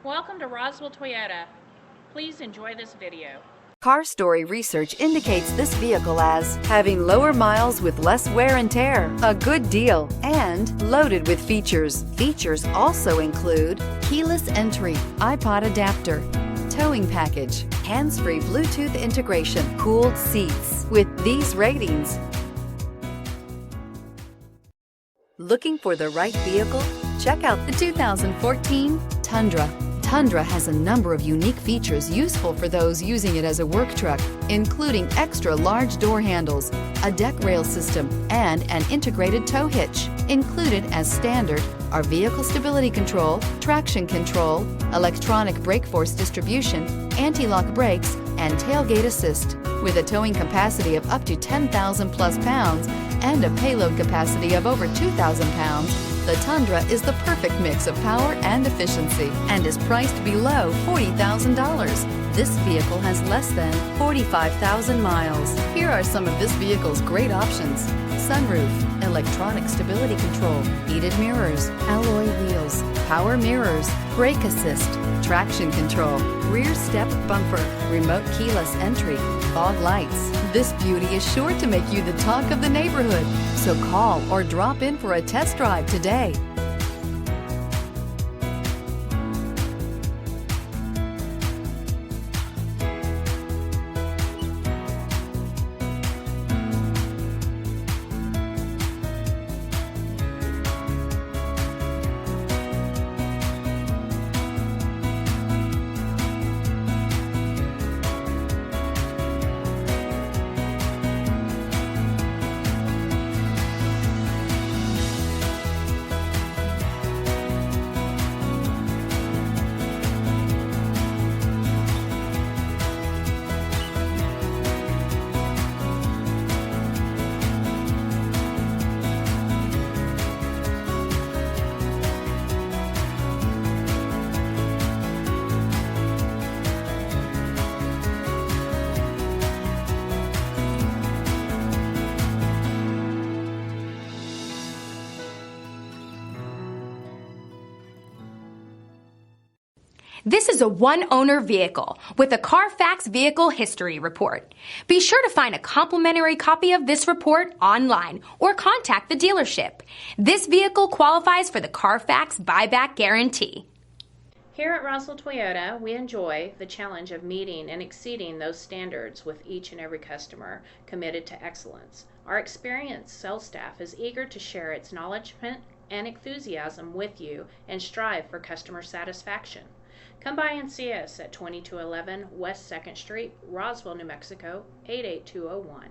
Welcome to Roswell Toyota. Please enjoy this video. Car Story research indicates this vehicle as having lower miles with less wear and tear, a good deal, and loaded with features. Features also include keyless entry, iPod adapter, towing package, hands-free Bluetooth integration, cooled seats. With these ratings, looking for the right vehicle? Check out the 2014 Tundra. Tundra has a number of unique features useful for those using it as a work truck, including extra large door handles, a deck rail system, and an integrated tow hitch. Included as standard are vehicle stability control, traction control, electronic brake force distribution, anti-lock brakes, and tailgate assist. With a towing capacity of up to 10,000 plus pounds and a payload capacity of over 2,000 pounds, the Tundra is the perfect mix of power and efficiency and is priced below $40,000. This vehicle has less than 45,000 miles. Here are some of this vehicle's great options: sunroof, electronic stability control, heated mirrors, alloy wheels, power mirrors, brake assist, traction control, rear step bumper, remote keyless entry, fog lights. This beauty is sure to make you the talk of the neighborhood. So call or drop in for a test drive today. This is a one-owner vehicle with a CARFAX vehicle history report. Be sure to find a complimentary copy of this report online or contact the dealership. This vehicle qualifies for the CARFAX buyback guarantee. Here at Roswell Toyota, we enjoy the challenge of meeting and exceeding those standards with each and every customer committed to excellence. Our experienced sales staff is eager to share its knowledge and enthusiasm with you and strive for customer satisfaction. Come by and see us at 2211 West 2nd Street, Roswell, New Mexico, 88201.